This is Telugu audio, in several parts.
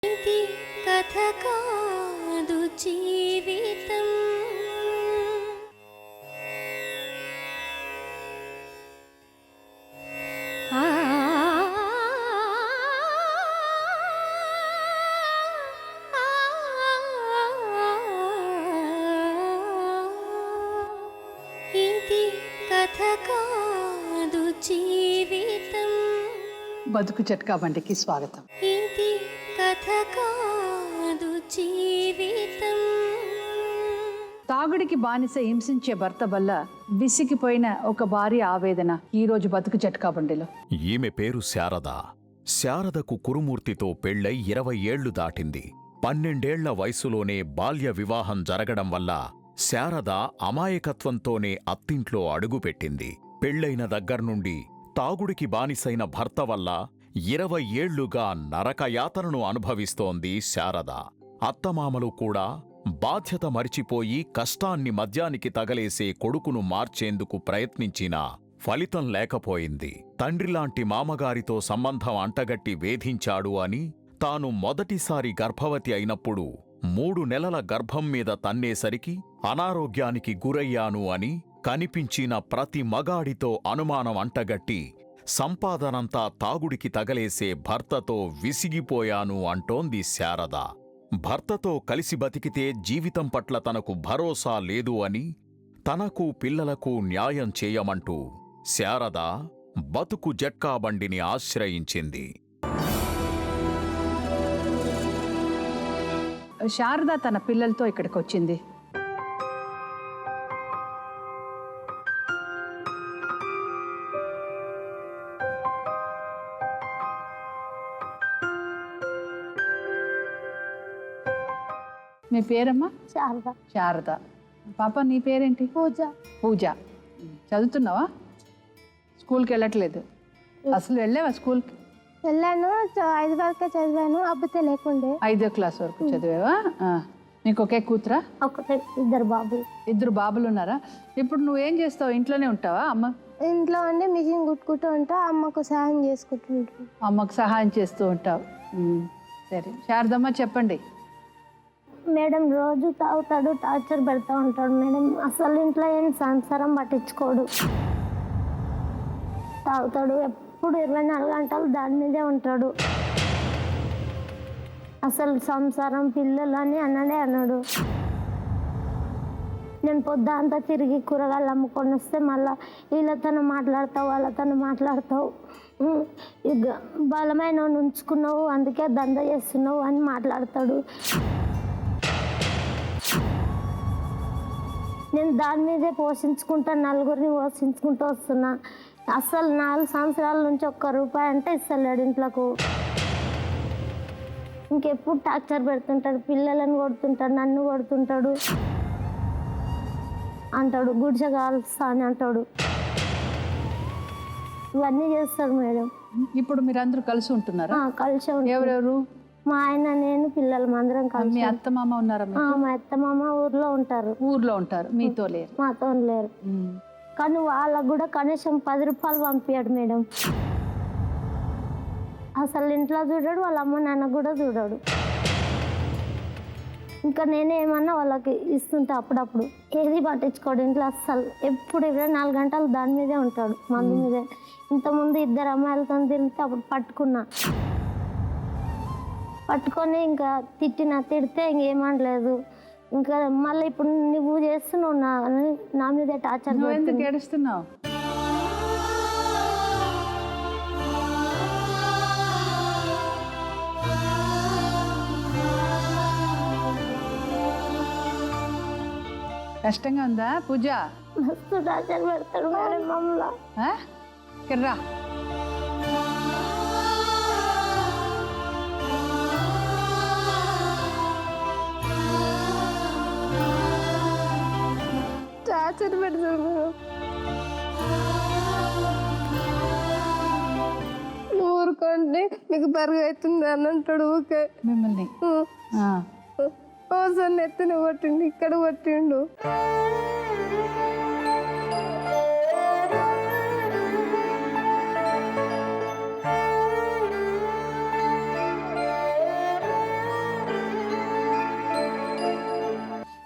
ఇది కథ కాదు జీవితం. ఇది కథ కాదు జీవితం. బతుకు జట్కా బండికి స్వాగతం. ఇది కథ కాదు జీవితం. తాగుడికి బానిస హింసించే భర్త వల్ల విసిగిపోయిన ఒక భార్య ఆవేదన ఈ రోజు బతుకు జట్కా బండిలో. ఈమె పేరు శారద. శారదకు కురుమూర్తితో పెళ్లై 20 ఏళ్లు దాటింది. 12 ఏళ్ల వయసులోనే బాల్య వివాహం జరగడం వల్ల శారద అమాయకత్వంతోనే అత్తింట్లో అడుగుపెట్టింది. పెళ్లైన దగ్గర్నుండి తాగుడికి బానిసైన భర్త వల్ల 20 ఏళ్లుగా నరకయాతనను అనుభవిస్తోంది శారద. అత్తమామలు కూడా బాధ్యత మరిచిపోయి కష్టాన్ని మద్యానికి తగలేసే కొడుకును మార్చేందుకు ప్రయత్నించినా ఫలితం లేకపోయింది. తండ్రిలాంటి మామగారితో సంబంధం అంటగట్టి వేధించాడు అని, తాను మొదటిసారి గర్భవతి అయినప్పుడు 3 నెలల గర్భం మీద తన్నేసరికి అనారోగ్యానికి గురయ్యాను అని, కనిపించిన ప్రతి మగాడితో అనుమానం అంటగట్టి సంపాదనంతా తాగుడికి తగలేసే భర్తతో విసిగిపోయాను అంటోంది శారద. భర్తతో కలిసి బతికితే జీవితం పట్ల తనకు భరోసా లేదు అని, తనకు పిల్లలకు న్యాయం చేయమంటూ శారద బతుకు జట్కా బండిని ఆశ్రయించింది. శారద తన పిల్లలతో ఇక్కడికి వచ్చింది. మీ పేరమ్మా? శారద. శారద. పాప నీ పేరేంటి? పూజ. పూజ. చదువుతున్నావా? స్కూల్కి వెళ్ళట్లేదు? అసలు వెళ్ళావా స్కూల్కి? వెళ్ళాను, 5 వరకే చదివాను. అబ్బతే లేకుండే. 5వ క్లాస్ వరకు చదివావా? నీకు ఒకే కూతురా? ఒకటే, 2 బాబులు. 2 బాబులు ఉన్నారా? ఇప్పుడు నువ్వేం చేస్తావు? ఇంట్లోనే ఉంటావా? అమ్మ ఇంట్లో ఉండి మిషన్ కుట్టుకుంటూ ఉంటా, అమ్మకు సహాయం చేసుకుంటుంటా. అమ్మకు సహాయం చేస్తూ ఉంటావు. సరే శారదమ్మ చెప్పండి. మేడం రోజు తాగుతాడు, టార్చర్ పెడతా ఉంటాడు మేడం. అసలు ఇంట్లో ఏం సంసారం పట్టించుకోడు. తాగుతాడు, ఎప్పుడు 24 గంటలు దాని మీదే ఉంటాడు. అసలు సంసారం పిల్లలు అని అన్నాడు. నేను పొద్దంతా తిరిగి కూరగాయలు అమ్ముకొని వస్తే మళ్ళీ వీళ్ళతోనే మాట్లాడతావు, వాళ్ళతోనే మాట్లాడతావు, ఇక బలమైన ఉంచుకున్నావు, అందుకే దందా చేస్తున్నావు అని మాట్లాడతాడు. నేను దాని మీదే పోషించుకుంటాను, నలుగురిని పోషించుకుంటూ వస్తున్నా. అసలు 4 సంవత్సరాల నుంచి ₹1 అంటే ఇస్తలేడు ఇంట్లోకు. ఇంకెప్పుడు టార్చర్ పెడుతుంటాడు, పిల్లలను కొడుతుంటాడు, నన్ను కొడుతుంటాడు, అంటాడు గుడిసె కాల్స్తా అని అంటాడు. ఇవన్నీ చేస్తాడు మేడం. ఇప్పుడు మీరందరూ కలిసి ఉంటున్నారా? కలిసి ఉంటాం. ఎవరెవరు? మా ఆయన, నేను, పిల్లలు అందరం కలిసి. మీ అత్త మామ ఉన్నారా? మా అత్త మామ ఊర్లో ఉంటారు. ఊర్లో ఉంటారు, మీతో లేరు? మాతో లేరు. కానీ వాళ్ళకు కూడా కనీసం ₹10 పంపించాడు మేడం. అసలు ఇంట్లో చూడాడు, వాళ్ళ అమ్మ నాన్న కూడా చూడాడు. ఇంకా నేనేమన్నా వాళ్ళకి ఇస్తుంటా అప్పుడప్పుడు. ఏది పట్టించుకోడు ఇంట్లో అస్సలు. ఎప్పుడు 24 గంటలు దాని మీదే ఉంటాడు, మందు మీదే. ఇంతకుముందు 2 అమ్మాయిలతో తిరిగితే అప్పుడు పట్టుకొని ఇంకా తిడితే ఇంకేమనలేదు. ఇంకా మళ్ళీ ఇప్పుడు నువ్వు చేస్తున్నావు నా మీదే టార్చర్. ఎందుకు ఏడుస్తున్నావు? కష్టంగా ఉందా పూజ? మస్తు టార్చర్ పెడతాడు మేడం మమ్మల్ని. కిర్రా టార్చర్ పెడతాడు. ఊరుకోండి మీకు బరుగు అవుతుంది అని అంటాడు ఊకే మిమ్మల్ని. ఓసారి నెత్తిన కొట్టిండు, ఇక్కడ కొట్టిండు.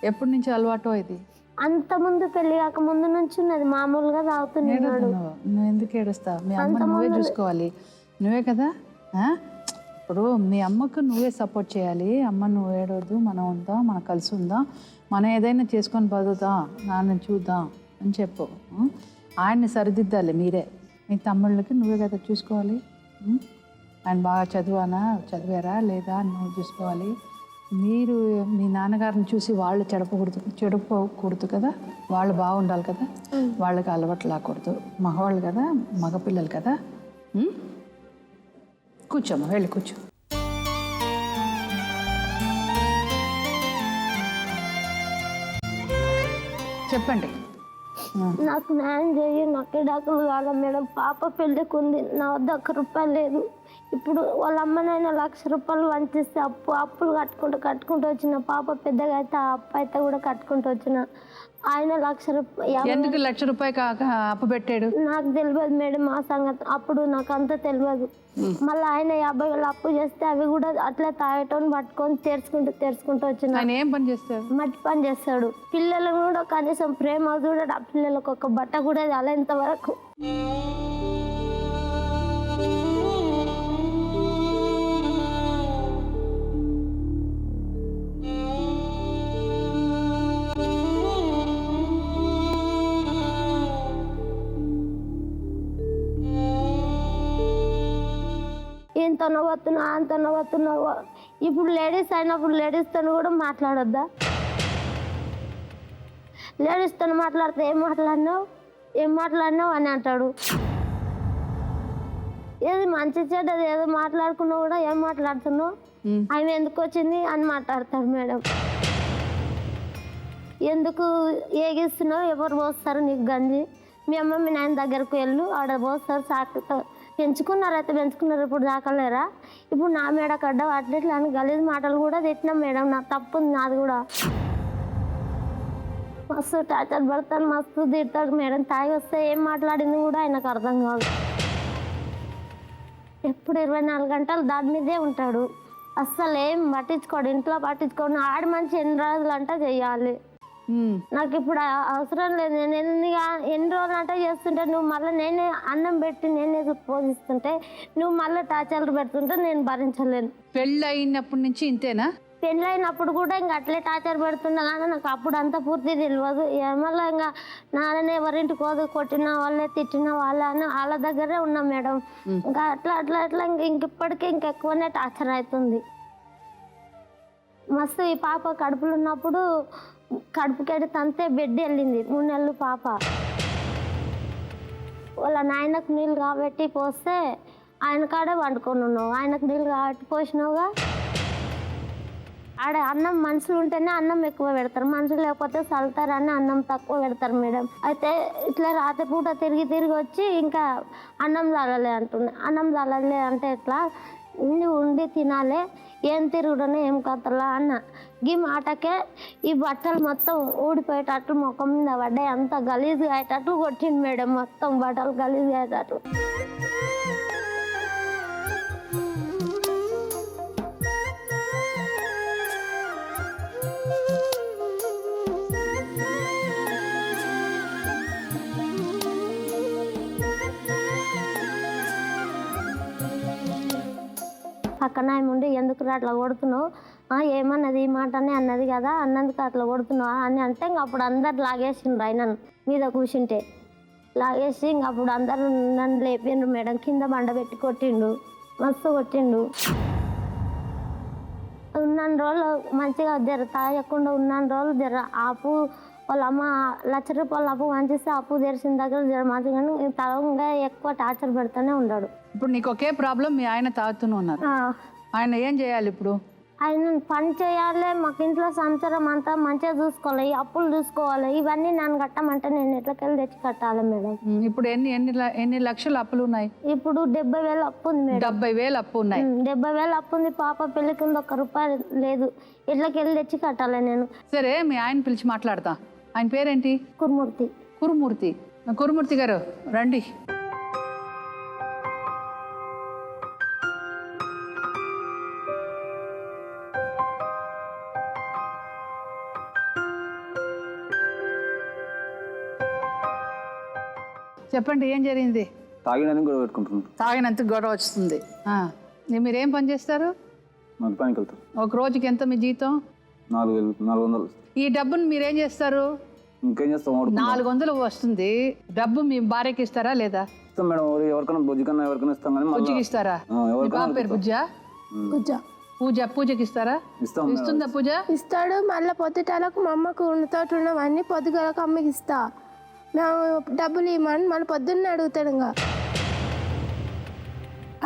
ఎప్పటి నుంచి అలవాటు ఇది? అంత ముందు పెళ్లి కాక ముందు నుంచి ఉన్నది, మామూలుగా తాగుతున్నాడు. నువ్వు ఎందుకు ఏడుస్తావు? మీ అమ్మ నువ్వే చూసుకోవాలి, నువ్వే కదా. ఇప్పుడు మీ అమ్మకు నువ్వే సపోర్ట్ చేయాలి. అమ్మ నువ్వు ఏడవద్దు, మనం ఉందాం, మనం కలిసి ఉందాం, మనం ఏదైనా చేసుకొని బతుకుదాం, నాన్న చూద్దాం అని చెప్పు. ఆయన్ని సరిదిద్దాలి మీరే. మీ తమ్ముళ్ళకి నువ్వే కదా చూసుకోవాలి. ఆయన బాగా చదివారా లేదా నువ్వు చూసుకోవాలి. మీరు మీ నాన్నగారిని చూసి వాళ్ళు చెడిపోకూడదు కదా, వాళ్ళు బాగుండాలి కదా, వాళ్ళకి అలవాటు లాకూడదు. మగవాళ్ళు కదా, మగపిల్లలు కదా. కూర్చోమ్మా, వెళ్ళి కూర్చో. చెప్పండి. నాకు న్యాయం చేయి, నాకే డాక్టర్లు కాదా మేడం. పాప పెళ్ళికి ఉంది, నా వద్ద ₹1 లేదు. ఇప్పుడు వాళ్ళ అమ్మనైనా ₹1,00,000 వంచిస్తే అప్పులు కట్టుకుంటూ వచ్చిన. పాప పెద్దగా అయితే ఆ అప్పు అయితే కూడా కట్టుకుంటూ వచ్చిన. ఆయన ₹1,00,000 ఎందుకు ₹1,00,000 అప్పు పెట్టాడు? నాకు తెలియదు మేడం ఆ సంగతి. అప్పుడు నాకు అంత తెలియదు. మళ్ళీ ఆయన 50,000 అప్పు చేస్తే అవి కూడా అట్లా తాగటం పట్టుకొని తెరుచుకుంటూ వచ్చిన. ఆయన ఏం పని చేస్తాడు? మట్టి పని చేస్తాడు. పిల్లలను కూడా కనీసం ప్రేమ చూడడు. ఆ పిల్లలకు ఒక బట్ట కూడా అలా వరకు. ఇంత నవ్వుతున్నావు అంత నవ్వుతున్నావు. ఇప్పుడు లేడీస్ అయినప్పుడు లేడీస్తో కూడా మాట్లాడొద్దా? లేడీస్తో మాట్లాడితే ఏం మాట్లాడినావు అని అంటాడు. ఏది మంచి చెడ్డది ఏదో మాట్లాడుకున్నా కూడా ఏం మాట్లాడుతున్నావు, ఆయన ఎందుకు వచ్చింది అని మాట్లాడతాడు మేడం. ఎందుకు ఏగిస్తున్నావు, ఎవరు పోస్తారు నీకు గంజి? మీ అమ్మ మీ నాయన దగ్గరకు వెళ్ళు, ఆడ పోస్తారు సాకుతో. పెంచుకున్నారు, ఇప్పుడు దాకలేరా? ఇప్పుడు నా మేడ కడ్డ అట్లా అని గలీజ్ మాటలు కూడా తిట్టినాం మేడం. నాకు తప్పు ఉంది, నాది కూడా. మస్తు టార్చర్ పడతాను, మస్తు తిడతాడు మేడం. తాగి వస్తే ఏం మాట్లాడింది కూడా ఆయనకు అర్థం కాదు. ఎప్పుడు 24 గంటలు దాని మీదే ఉంటాడు. అస్సలు ఏం పట్టించుకోడు, ఇంట్లో పట్టించుకోడు. ఆడి మంచి ఎన్ని రోజులంటే చెయ్యాలి. నాకు ఇప్పుడు అవసరం లేదు. నేను ఎన్ని రోజులు అంటే చేస్తుంటే నువ్వు మళ్ళీ నేనే అన్నం పెట్టి నేనే పోషిస్తుంటే నువ్వు మళ్ళీ టార్చర్లు పెడుతుంటే నేను భరించలేను. పెళ్ళి అయినప్పటి నుంచి ఇంతేనా? పెళ్ళి అయినప్పుడు కూడా ఇంకా అట్లే టార్చర్ పెడుతున్నా కానీ నాకు అప్పుడు అంతా పూర్తి తెలియదు. మళ్ళీ ఇంకా నాన్ననే ఎవరింటికి పోదు, కొట్టిన వాళ్ళే తిట్టిన వాళ్ళని వాళ్ళ దగ్గరే ఉన్నాం మేడం. ఇంకా అట్లా ఇంకిప్పటికీ ఇంకెక్కువనే టార్చర్ అవుతుంది. మస్తు ఈ పాప కడుపులో ఉన్నప్పుడు కడుపుకెడి తంతే బెడ్ వెళ్ళింది. 3 నెలలు పాప. వాళ్ళ నాయనకు నీళ్ళు కాబట్టి పోస్తే ఆయన కాడే వండుకొని ఉన్నావు. ఆయనకు నీళ్ళు కాబట్టి పోసినావుగా. ఆడ అన్నం మనుషులు ఉంటేనే అన్నం ఎక్కువ పెడతారు, మనుషులు లేకపోతే చల్లుతారని అన్నం తక్కువ పెడతారు మేడం. అయితే ఇట్లా రాత్రిపూట తిరిగి వచ్చి ఇంకా అన్నం చల్లలే అంటున్నా. అన్నం చల్లలే అంటే ఎట్లా, ఇన్ని ఉండి తినాలి, ఏం తిరుగుడనే ఏం కథలా అన్న. ఈ మాటకే ఈ బట్టలు మొత్తం ఊడిపోయేటట్లు ముఖం మీద పడ్డాయి. అంత గలీజ్గా అయ్యేటట్లు కొట్టింది మేడం. మొత్తం బట్టలు గలీజ్గా అయ్యేటట్లు. పక్కన ఆయన ఉండి ఎందుకు అట్లా కొడుతున్నావు, ఏమన్నది ఈ మాటనే అన్నది కదా, అన్నందుకు అట్లా కొడుతున్నావా అని అంటే ఇంక అప్పుడు అందరు లాగేసిండ్రు. ఆయన మీద కూర్చుంటే లాగేసి ఇంక అప్పుడు అందరు నన్ను లేపిండ్రు మేడం. కింద బండ పెట్టి కొట్టిండు, మస్తు కొట్టిండు. ఉన్న రోజులు మంచిగా తాగకుండా ఉన్న రోజులు ఆపు. వాళ్ళ అమ్మ ₹1,00,000 అప్పు వంచిస్తే అప్పు తెరిచిన దగ్గర మంచిగా తలంగా ఎక్కువ టార్చర్ పెడుతూనే ఉన్నాడు. ఇప్పుడు నీకు ఒకే ప్రాబ్లం, మీ ఆయన తాగుతూనే ఉన్నారు. ఆయన ఏం చేయాలి ఇప్పుడు? ఆయన పని చేయాలి, మాకు ఇంట్లో సంవత్సరం అంతా మంచిగా చూసుకోవాలి, ఈ అప్పులు చూసుకోవాలి. ఇవన్నీ నన్ను కట్టమంటే నేను ఎట్లకెళ్ళి తెచ్చి కట్టాలి మేడం. ఇప్పుడు ఎన్ని లక్షల అప్పులు ఉన్నాయి? ఇప్పుడు 70,000 అప్పు ఉంది మేడం. 70,000 అప్పు ఉన్నాయి. 70,000 అప్పు ఉంది. పాప పెళ్లికి ₹1 లేదు. ఎట్లకెళ్ళి తెచ్చి కట్టాలి నేను. సరే, మీ ఆయన పిలిచి మాట్లాడతా. ఆయన పేరేంటి? కురుమూర్తి గారు రండి. చెప్పండి ఏం జరిగింది? తాగినందుకు గొడవ పెట్టుకుంటున్నాను. తాగినంత గొడవ వస్తుంది. మీరేం పని చేస్తారు? మందు పనికి వెళ్తారు. ఒక రోజుకి ఎంత మీ జీతం? 400. ఈ డబ్బును మీరేం చేస్తారు? ఇంకేం చేస్తాం? 400 వస్తుంది. డబ్బు మీ భార్యకి ఇస్తారా లేదా? ఇస్తాం మేడం. ఎవరికైనా బుజ్జికన్నా ఎవరికైనా ఇస్తాం కానీ పూజకి ఇస్తారా? మీ పాప పేరు పూజకి ఇస్తారా? ఇస్తుందా పూజ? ఇస్తాడు. మళ్ళీ పొద్దుటాలకు మా అమ్మకు ఉన్నతోటి ఉన్నవన్నీ పొద్దుగాలకు అమ్మకి ఇస్తా. మేము డబ్బులు ఇవ్వమని మళ్ళీ పొద్దున్నే అడుగుతాడు. ఇంకా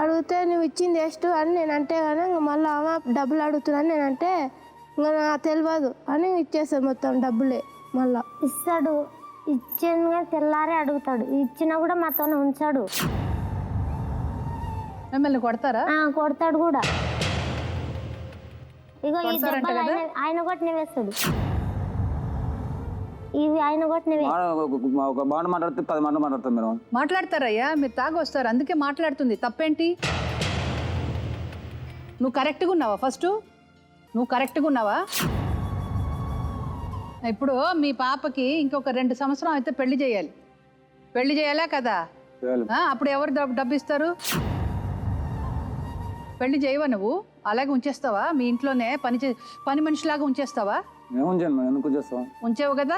అడిగితే నువ్వు ఇచ్చింది వేస్ట్ అని నేను అంటే కానీ మళ్ళీ అమ్మ డబ్బులు అడుగుతున్నాను నేనంటే ఇంకా నాకు తెలియదు అని ఇచ్చేస్తాడు మొత్తం డబ్బులే. మళ్ళీ ఇస్తాడు. ఇచ్చిన తెల్లారే అడుగుతాడు. ఇచ్చినా కూడా మాతోనే ఉంచాడు. మిమ్మల్ని కొడతారా? కొడతాడు కూడా. ఇగో ఈ దెబ్బలు ఆయన కొట్టిన వేస్తాడు. ఇవి ఆయన కొట్టినవి. ఒక మాట మాట్లాడితే 10 మాటలు మాట్లాడతాం మేడం. మాట్లాడతారయ్యా, మీరు తాగి వస్తారు అందుకే మాట్లాడుతుంది. తప్పేంటి? నువ్వు కరెక్ట్గా ఉన్నావా? ఫస్ట్ నువ్వు కరెక్ట్గా ఉన్నావా? ఇప్పుడు మీ పాపకి ఇంకొక 2 సంవత్సరం అయితే పెళ్లి చేయాలి. పెళ్లి చేయాలా కదా? అప్పుడు ఎవరు డబ్బు ఇస్తారు? పెళ్లి చేయవా నువ్వు? అలాగే ఉంచేస్తావా? మీ ఇంట్లోనే పని మనిషిలాగా ఉంచేస్తావా? ఉంచేవు కదా,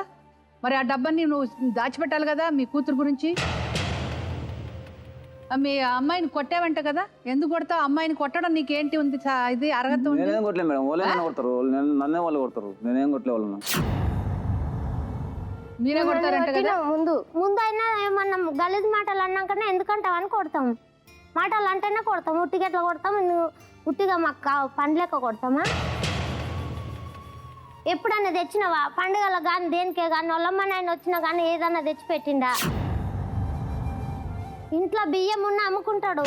మరి ఆ డబ్బని నువ్వు దాచిపెట్టాలి కదా మీ కూతురు గురించి. మీ అమ్మాయిని కొట్టావంట కదా, ఎందుకు కొడతావు? అమ్మాయిని కొట్టడం నీకేంటి ఉంది? ఇది అర్హత ఉంది? మీరే కొడతారంట కదా. ముందు అయినా ఏమన్నా గలీజ్ మాటలు అన్నాకనే ఎందుకంటావు అని కొడతాం. మాటలు అంటేనే కొడతాం. ఉట్టిగా ఎట్లా కొడతాం? నువ్వు ఉట్టిగా మాకు పని లెక్క కొడతామా? ఎప్పుడన్నా తెచ్చినావా? పండుగల కానీ దేనికే కానీ వాళ్ళమ్మ నాయన వచ్చినా కానీ ఏదన్నా తెచ్చిపెట్టిండా? ఇంట్లో బియ్యం ఉన్న అమ్ముకుంటాడు.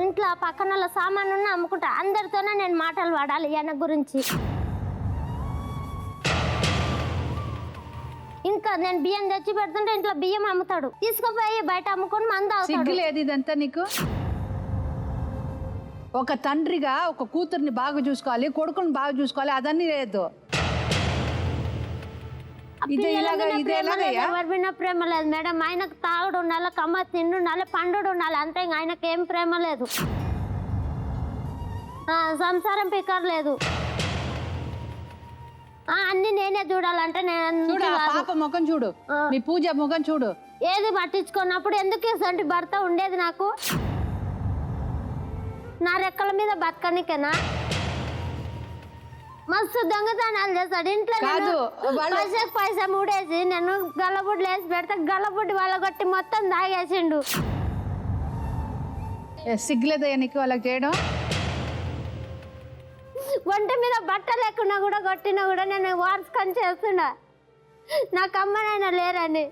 ఇంట్లో పక్కన వాళ్ళ సామాను ఉన్న అమ్ముకుంటా. అందరితోనే నేను మాటలు వాడాలి ఆయన గురించి. ఇంకా నేను బియ్యం తెచ్చి పెడుతుంటే ఇంట్లో బియ్యం అమ్ముతాడు. తీసుకుపోయి బయట అమ్ముకొని మందు అవుతాడు. సిగ్గులేదు ఇదంతా నీకు? ఒక తండ్రిగా ఒక కూతుర్ని బాగా చూసుకోవాలి, కొడుకుని బాగా చూసుకోవాలి, అదన్నీ లేదు. ఎవరి ప్రేమ లేదు మేడం. ఆయనకు తాగుడు ఉండాలి, కమ్మ తిండి ఉండాలి, పండు ఉండాలి, అంతే. ఆయనకు ఏం ప్రేమ లేదు, సంసారం పిక్కర్లేదు. అన్ని నేనే చూడాలంటే పాప ముఖం చూడు, మీ పూజ ముఖం చూడు. ఏది పట్టించుకున్నప్పుడు ఎందుకు ఇసంటి భర్త ఉండేది నాకు? నా రెక్కల మీద బతకనికేనా? మస్తు దొంగతనాలు చేస్తాడు ఇంట్లో. పైసా మూడేసి నేను గల్లబుడ్లు వేసి పెడితే గల్లబుడ్డి వాళ్ళ కొట్టి మొత్తం దాగేసిండు. సిగ్గులేదయ్యా నీకు వాళ్ళకి చేయడం? ఒంటి మీద బట్ట లేకున్నా కూడా కొట్టినా కూడా నేను వార్చుకొని చేస్తున్నా. నాకు అమ్మనైనా లేరని.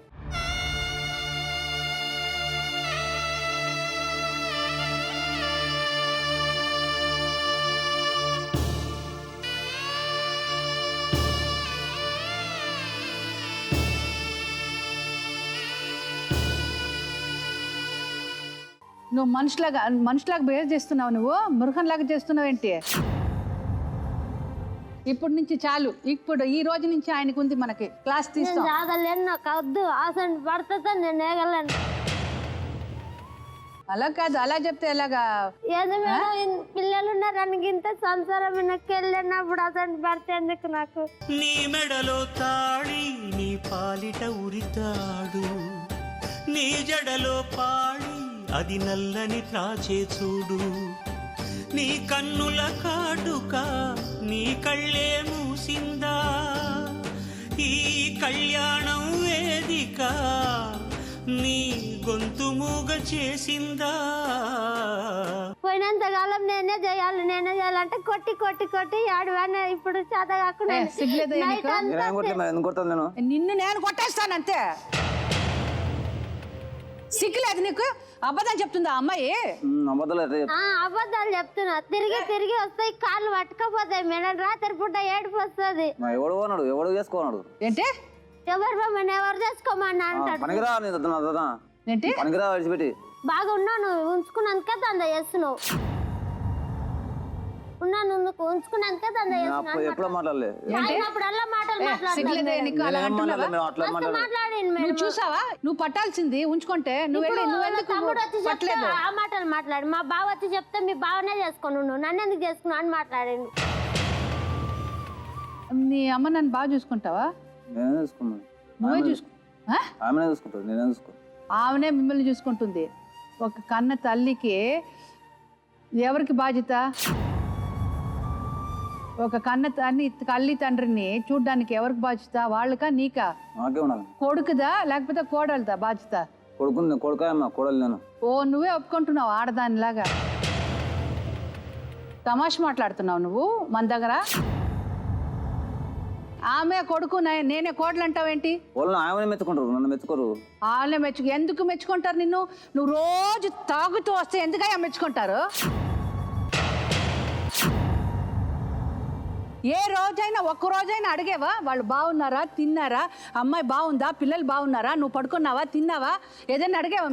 నువ్వు మనిషిలాగా బిహేవ్ చేస్తున్నావు, నువ్వు మృగంలాగా చేస్తున్నావు ఏంటి? ఇప్పుడు నుంచి చాలు. ఇప్పుడు ఈ రోజు నుంచి ఆయనకు ఉంది మనకి క్లాస్ తీస్తాం. నాకు వద్దు, అసలు పడుతుందో నేను ఏగలేను. అలా కాదు, అలా చెప్తే ఎలాగా? ఏదో మేడం పిల్లలు ఉన్నారు ఇంత సంసారం వెళ్ళినప్పుడు అసలు పడితే ఎందుకు నాకు? నీ మెడలో తాళి నీ పాలిట ఉరితాడు, నీ జడలో పాడి అది నల్లని త్రాచే చూడు, నీ కన్నుల కాటుక నీ కళ్ళే మూసిందా, ఈ కళ్యాణం వేదిక నీ గొంతు మూగ చేసిందా? పోయినంతకాలం నేనే చేయాలంటే కొట్టి కొట్టి కొట్టి ఆడవాడిని ఇప్పుడు చేత కాకుండా నిన్ను నేను కొట్టేస్తానంతే. సిగ్గులేదు నీకు? అబద్ధాలు చెప్తుందా అమ్మాయి? అబద్ధాలు చెప్తున్నా. తిరిగి తిరిగి వస్తాయి, కాళ్ళు పట్టుకపోతాయి మేడం. రాత్రి పూట ఏడుపు వస్తుంది. ఏంటి? ఎవరు చేసుకోమన్నా అంటాడు. బాగా ఉన్నావు, నువ్వు ఉంచుకున్నందుకే దందా చేస్తున్నావు. ఉన్నాను ఉంచుకున్నందుకే దంద చేస్తున్నాను ఎప్పుడో మాట్లాడలే తాగినప్పుడల్లా మాటలు సిగ్గులేదే నీకు అలా అంటున్నావా? మేము అట్లా మాట్లాడలేదు మాట్లాడింది నువ్వు చూసావా? నువ్వు పట్టాల్సింది ఉంచుకుంటే నువ్వు ఎందుకు తమ్ముడు వచ్చి చెప్తే పట్టలేదు? ఆ మాటలు మాట్లాడి మా బావ వచ్చి చెప్తే మీ బావనే చేసుకొని ఉన్నావు నన్ను ఎందుకు చేసుకున్నావు అని మాట్లాడండి. నీ అమ్మ నన్ను బాగా చూసుకుంటావా? నేనే చూసుకున్నాను. నువ్వే చూసుకు ఆ? ఆమెనే చూసుకుంటాను, నేనే చూసుకుంటాను. ఆమెనే మిమ్మల్ని చూసుకుంటుంది. ఒక కన్న తల్లికి ఎవరికి బాధ్యత? ఒక కన్న తల్లి తండ్రిని చూడ్డానికి ఎవరికి బాధ్యత? వాళ్ళకా నీకా? నాకే ఉండాలి. కొడుకుదా లేకపోతే కోడలుదా బాధ్యత? కొడుకాయమ్మ కోడలు నేను. ఓ నువ్వే ఒప్పుకుంటున్నావు ఆడదానిలాగా. తమాషా మాట్లాడుతున్నావు నువ్వు మన దగ్గర. ఆమె కొడుకు నేనే కోడలు అంటావేంటి? వాళ్ళు ఆమెనే మెచ్చుకుంటారు, నన్ను మెచ్చుకోరు. వాళ్ళే ఎందుకు మెచ్చుకుంటారు నిన్ను? నువ్వు రోజు తాగుతూ వస్తే ఎందుకయ్యా మెచ్చుకుంటారు? ఏ రోజైనా ఒక్క రోజైనా అడిగేవా వాళ్ళు బాగున్నారా, తిన్నారా, అమ్మాయి బాగుందా, పిల్లలు బాగున్నారా, నువ్వు పడుకున్నావా, తిన్నావా, ఏదైనా అడిగేవా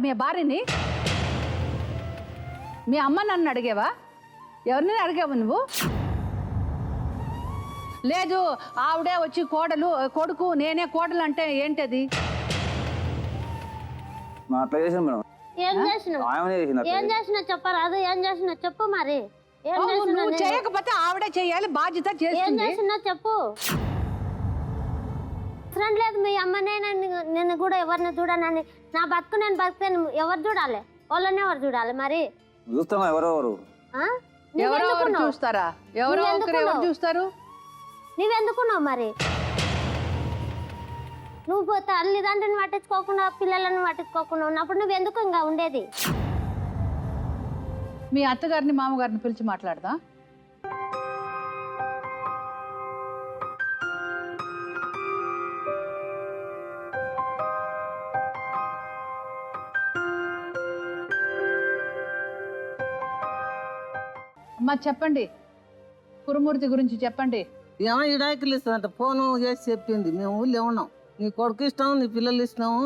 మీ భార్యని? మీ అమ్మ నన్ను అడిగేవా? ఎవరినైనా అడిగేవా నువ్వు? లేదు ఆవిడే వచ్చి కొడుకు నేనే కోడలు అంటే ఏంటది? అట్లా చేసాను మేడం. ఏం చేసినావు ఆమెనే చేసింది అట్లా. ఏం చేసినా చెప్పరాదు ఏం చేసినా చెప్పు మరి ఏం చేసినా నువ్వు చేయకపోతే ఆవిడే చేయాలి, బాధ్యత ఏం చేస్తుంది. చేసినా చెప్పు. అవసరం లేదు మీ అమ్మనే నేను కూడా ఎవరిని చూడనని నా బతుకు నేను బతుకుతాను. ఎవరు చూడాలి? వాళ్ళని ఎవరు చూడాలి మరి? చూస్తామా ఎవరెవరు? ఆ? ఎవరో ఒకరు చూస్తారా? ఎవరో ఒకరు ఎవరు చూస్తారు? నువ్వెందుకున్నావు మరి? నువ్వు తల్లిదండ్రులను పట్టించుకోకుండా పిల్లలను పట్టించుకోకుండా ఉన్నప్పుడు నువ్వెందుకు ఇంకా ఉండేది? మీ అత్తగారిని మామగారిని పిలిచి మాట్లాడదా? అమ్మా చెప్పండి, కురుమూర్తి గురించి చెప్పండి. ఏమో ఇడాకులు ఇస్తుందంట, ఫోను చేసి చెప్పింది. మేము ఊళ్ళో ఉన్నాం, నీ కొడుకు ఇష్టం, నీ పిల్లలు ఇష్టము,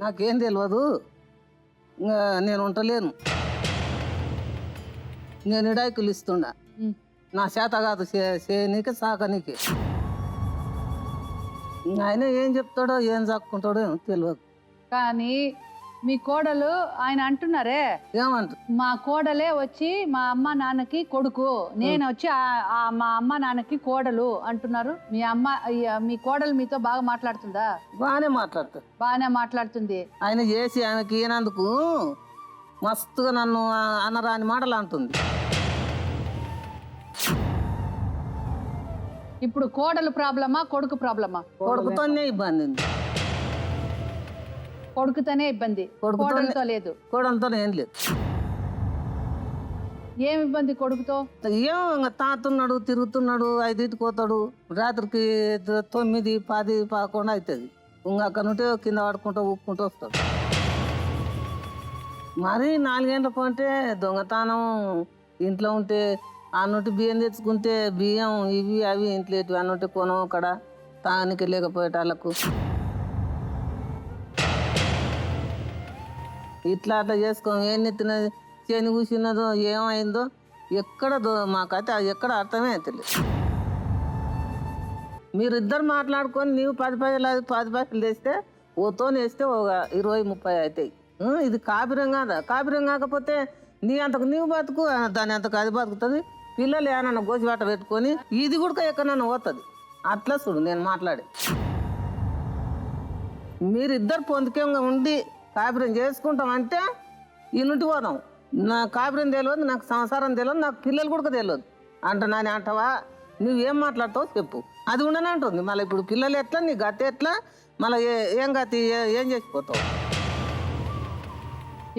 నాకేం తెలియదు, ఇంకా నేను ఉండలేను, నేను ఇడాకులు ఇస్తుండా, నా చేత కాదు చేయనీకి సాకనీకి. ఆయన ఏం చెప్తాడో ఏం చాక్కుంటాడో ఏమో తెలియదు. కానీ మీ కోడలు ఆయన అంటున్నారే, ఏమంట మా కోడలే వచ్చి మా అమ్మ నాన్నకి కొడుకు, నేను వచ్చి మా అమ్మ నాన్నకి కోడలు అంటున్నారు. మీ కోడలు మీతో బాగా మాట్లాడుతుందా? బాగానే మాట్లాడతాడు. బాగానే మాట్లాడుతుంది. ఆయన చేసి ఆయనకి ఈనందుకు మస్తుగా నన్ను అనరాని మాటలు అంటుంది. ఇప్పుడు కోడలు ప్రాబ్లమా కొడుకు ప్రాబ్లమా? కొడుకుతోనే ఇబ్బంది ఉంది. కొడుకుతోనే ఇబ్బంది, కోడలతో లేదు. కోడలతో ఏం లేదు. ఏం ఇబ్బంది కొడుకుతో? ఏమో ఇంకా తాతున్నాడు, తిరుగుతున్నాడు, 5ంటికి పోతాడు, రాత్రికి 9, 10, 11 అవుతుంది. ఇంకా అక్కడ ఉంటే కింద పడుకుంటూ ఊపుకుంటూ వస్తాడు. మరి 4 గంటలకు అంటే దొంగతనం, ఇంట్లో ఉంటే అన్నుంటి బియ్యం తెచ్చుకుంటే బియ్యం ఇవి అవి ఇంట్లో అన్నుంటి కొనం అక్కడ తానికి లేకపోయేటాళ్ళకు ఇట్లా అట్లా చేసుకో. ఏం నెత్తిన చేని కూర్చున్నదో ఏమైందో మాకైతే అది ఎక్కడ అర్థమే అవుతలేదు. మీరిద్దరు మాట్లాడుకొని నీవు 10 పైసలు తెస్తే ఓతో వేస్తే ఒక 20-30 అవుతాయి. ఇది కాపురం కాదా? కాపురం కాకపోతే నీ అంతకు నీవు బతుకు, దాని అంతకు అది బతుకుతుంది. పిల్లలు ఏమన్నా గోచిబాట పెట్టుకొని ఇది కూడా ఎక్కడన్నా పోతుంది. అట్లా చూడు నేను మాట్లాడి. మీరిద్దరు పొందుకేంగా ఉండి కాపురం చేసుకుంటామంటే ఇన్నింటి పోదాం. నా కాపురం తెలియదు, నాకు సంసారం తెలియదు, నాకు పిల్లలు కూడా తెలియదు నాని అంటావా? నువ్వేం మాట్లాడతావు చెప్పు. అది ఉండని అంటుంది. మళ్ళీ ఇప్పుడు పిల్లలు ఎట్లా, నీ గతి ఎట్లా, మళ్ళీ ఏం గతి ఏం చేసిపోతావు?